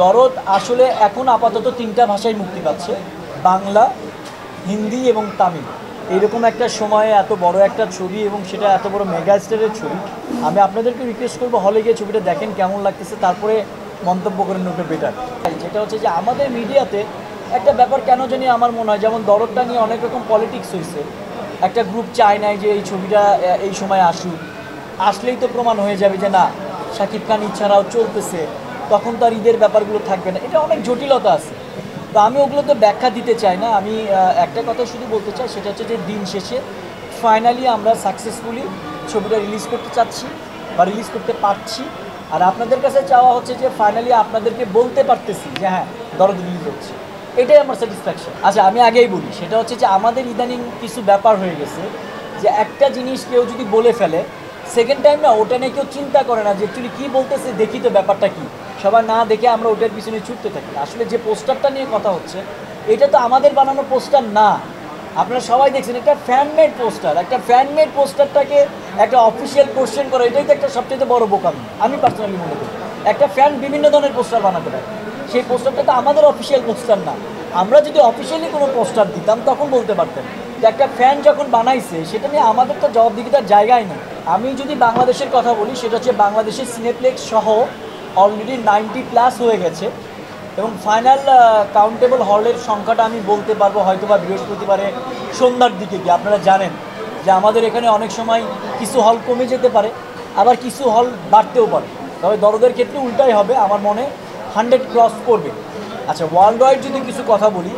দরদ আসলে এখন আপাতত ৩টা ভাষায় মুক্তি পাচ্ছে, বাংলা, হিন্দি এবং তামিল। এইরকম একটা সময়ে এত বড় একটা ছবি এবং সেটা এত বড় মেগা স্টারের ছবি, আমি আপনাদেরকে রিকোয়েস্ট করবো হলে গিয়ে ছবিটা দেখেন কেমন লাগতেছে, তারপরে মন্তব্য করেন ওটা বেটার। যেটা হচ্ছে যে আমাদের মিডিয়াতে একটা ব্যাপার কেন জানি আমার মনে হয়, যেমন দরদটা নিয়ে অনেক রকম পলিটিক্স হয়েছে। একটা গ্রুপ চায় নাই যে এই ছবিটা এই সময় আসুক, আসলেই তো প্রমাণ হয়ে যাবে যে না শাকিব খান ইচ্ছারাও চলতেছে, তখন তার ঈদের ব্যাপারগুলো থাকবে না। এটা অনেক জটিলতা আছে, তো আমি ওগুলোতে ব্যাখ্যা দিতে চাই না। আমি একটা কথা শুধু বলতে চাই, সেটা হচ্ছে যে দিন শেষে ফাইনালি আমরা সাকসেসফুলি ছবিটা রিলিজ করতে চাচ্ছি বা রিলিজ করতে পারছি। আর আপনাদের কাছে চাওয়া হচ্ছে যে ফাইনালি আপনাদেরকে বলতে পারতেছি যে হ্যাঁ দরদ রিলিজ হচ্ছে, এটাই আমার স্যাটিসফ্যাকশন। আচ্ছা আমি আগেই বলি, সেটা হচ্ছে যে আমাদের ইদানিং কিছু ব্যাপার হয়ে গেছে যে একটা জিনিস কেউ যদি বলে ফেলে, সেকেন্ড টাইম না ওটা নিয়ে কেউ চিন্তা করে না যে অ্যাকচুয়ালি কী বলতেছে, দেখি তো ব্যাপারটা কী। সবার না দেখে আমরা ওটার পিছনে ছুটতে থাকি। আসলে যে পোস্টারটা নিয়ে কথা হচ্ছে, এটা তো আমাদের বানানো পোস্টার না। আপনারা সবাই দেখছেন এটা ফ্যানমেড পোস্টার। একটা ফ্যানমেড পোস্টারটাকে একটা অফিসিয়াল কোশ্চেন করা, এটাই তো একটা সবচেয়ে বড় বোকামি আমি পার্সোনালি মনে করি। একটা ফ্যান বিভিন্ন ধরনের পোস্টার বানাতে পারে, সেই পোস্টারটা তো আমাদের অফিসিয়াল পোস্টার না। আমরা যদি অফিসিয়ালি কোনো পোস্টার দিতাম তখন বলতে পারতেন যে একটা ফ্যান যখন বানাইছে সেটা নিয়ে আমাদের তো জবাবদিহিতার জায়গায় নেই। আমি যদি বাংলাদেশের কথা বলি, সেটা হচ্ছে বাংলাদেশের সিনেপ্লেক্স সহ অলরেডি 90+ হয়ে গেছে এবং ফাইনাল কাউন্টেবল হলের সংখ্যাটা আমি বলতে পারবো হয়তো বা বৃহস্পতিবারে সন্ধ্যার দিকে গিয়ে। আপনারা জানেন যে আমাদের এখানে অনেক সময় কিছু হল কমে যেতে পারে, আবার কিছু হল বাড়তেও পারে। তবে দরদের ক্ষেত্রে উল্টাই হবে, আমার মনে 100 ক্রস করবে। আচ্ছা ওয়ার্ল্ড ওয়াইড যদি কিছু কথা বলি,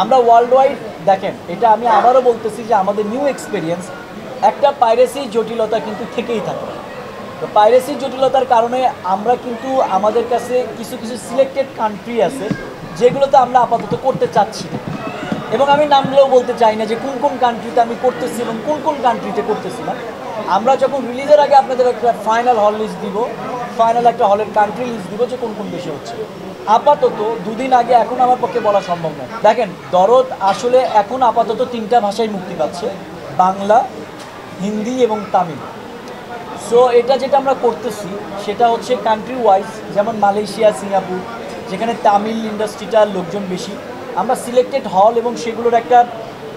আমরা ওয়ার্ল্ড ওয়াইড দেখেন, এটা আমি আবারও বলতেছি যে আমাদের নিউ এক্সপিরিয়েন্স, একটা পাইরেসি জটিলতা কিন্তু থেকেই থাকে। তো পাইরেসির জটিলতার কারণে আমরা কিন্তু আমাদের কাছে কিছু কিছু সিলেক্টেড কান্ট্রি আছে যেগুলোতে আমরা আপাতত করতে চাচ্ছি না, এবং আমি নামগুলোও বলতে চাই না যে কোন কোন কান্ট্রিতে আমি করতেছি এবং কোন কোন কান্ট্রিতে করতেছি না। আমরা যখন রিলিজের আগে আপনাদের একটা ফাইনাল হল লিস্ট দিব, ফাইনাল একটা হলের কান্ট্রি লিস্ট দিব যে কোন কোন দেশে হচ্ছে। আপাতত দুদিন আগে এখন আমার পক্ষে বলা সম্ভব নয়। দেখেন দরদ আসলে এখন আপাতত 3টা ভাষায় মুক্তি পাচ্ছে, বাংলা, হিন্দি এবং তামিল। সো এটা যেটা আমরা করতেছি সেটা হচ্ছে কান্ট্রি ওয়াইজ, যেমন মালয়েশিয়া, সিঙ্গাপুর, যেখানে তামিল ইন্ডাস্ট্রিটার লোকজন বেশি, আমরা সিলেক্টেড হল এবং সেগুলোর একটা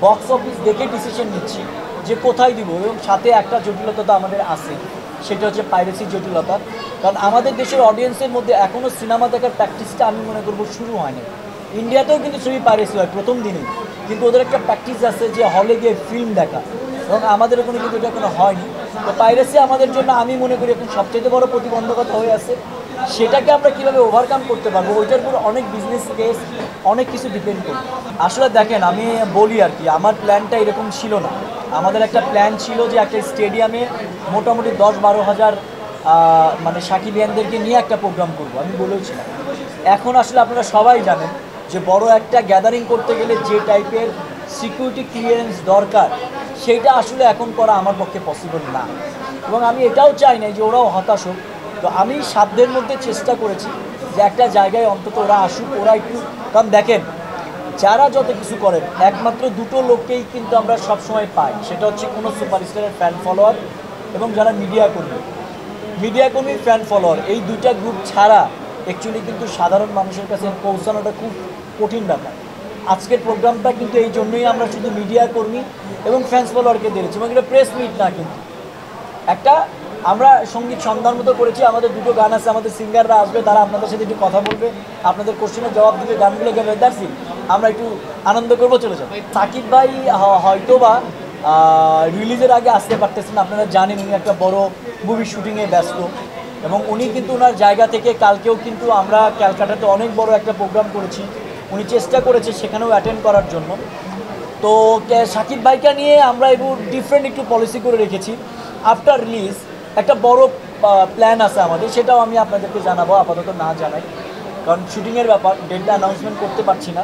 বক্স অফিস দেখে ডিসিশন নিচ্ছি যে কোথায় দিব। এবং সাথে একটা জটিলতা তো আমাদের আছে, সেটা হচ্ছে পাইরেসির জটিলতা। কারণ আমাদের দেশের অডিয়েন্সের মধ্যে এখনও সিনেমা দেখার প্র্যাকটিসটা আমি মনে করবো শুরু হয়নি। ইন্ডিয়াতেও কিন্তু ছবি পাইরেসি হয় প্রথম দিনেই, কিন্তু ওদের একটা প্র্যাকটিস আছে যে হলে গিয়ে ফিল্ম দেখা, এবং আমাদের ওখানে কিন্তু এটা কোনো হয়নি। তো পাইরেসি আমাদের জন্য আমি মনে করি এখন সবচেয়ে বড় প্রতিবন্ধকতা হয়ে আছে। সেটাকে আমরা কীভাবে ওভারকাম করতে পারবো, ওইটার উপর অনেক বিজনেস কেস, অনেক কিছু ডিপেন্ড করি। আসলে দেখেন আমি বলি আর কি, আমার প্ল্যানটা এরকম ছিল না। আমাদের একটা প্ল্যান ছিল যে একটা স্টেডিয়ামে মোটামুটি 10-12 হাজার মানে সাকিবিয়ানদেরকে নিয়ে একটা প্রোগ্রাম করব, আমি বলেছিলাম। এখন আসলে আপনারা সবাই জানেন যে বড় একটা গ্যাদারিং করতে গেলে যে টাইপের সিকিউরিটি ক্লিয়ারেন্স দরকার, সেইটা আসলে এখন করা আমার পক্ষে পসিবল না। এবং আমি এটাও চাই না যে ওরাও হতাশ হোক। তো আমি সাধ্যের মধ্যে চেষ্টা করেছি যে একটা জায়গায় অন্তত ওরা আসুক, ওরা একটু। কারণ দেখেন যারা যত কিছু করেন, একমাত্র দুটো লোককেই কিন্তু আমরা সবসময় পাই, সেটা হচ্ছে কোনো সুপারস্টারের ফ্যান ফলোয়ার এবং যারা মিডিয়া কর্মী ফ্যান ফলোয়ার। এই দুইটা গ্রুপ ছাড়া অ্যাকচুয়ালি কিন্তু সাধারণ মানুষের কাছে পৌঁছানোটা খুব কঠিন ব্যাপার। আজকের প্রোগ্রামটা কিন্তু এই জন্যই আমরা শুধু মিডিয়া কর্মী এবং ফ্যান্স ফলোয়ারকে দিয়েছি, এবং এটা প্রেস মিট না, কিন্তু একটা আমরা সঙ্গীত সন্ধ্যার মতো করেছি। আমাদের দুটো গান আছে, আমাদের সিঙ্গাররা আসবে, তারা আপনাদের সাথে একটু কথা বলবে, আপনাদের কোশ্চেনের জবাব দিবে, গানগুলো গাবে, দ্যাটস ইট। আমরা একটু আনন্দ করবো, চলে যাবো। সাকিব ভাই হয়তো বা রিলিজের আগে আসতে পারতেছেন। আপনারা জানেন উনি একটা বড় মুভি শুটিংয়ে ব্যস্ত, এবং উনি কিন্তু ওনার জায়গা থেকে কালকেও কিন্তু আমরা ক্যালকাটাতে অনেক বড় একটা প্রোগ্রাম করেছি, উনি চেষ্টা করেছে সেখানেও অ্যাটেন্ড করার জন্য। তো সাকিব ভাইকে নিয়ে আমরা এবার ডিফারেন্ট একটু পলিসি করে রেখেছি। আফটার রিলিজ একটা বড় প্ল্যান আছে আমাদের, সেটাও আমি আপনাদেরকে জানাবো, আপাতত না জানাই, কারণ শুটিংয়ের ব্যাপার, ডেটটা অ্যানাউন্সমেন্ট করতে পারছি না।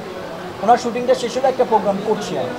ওনার শুটিংটা শেষ হলে একটা প্রোগ্রাম করছি আমি।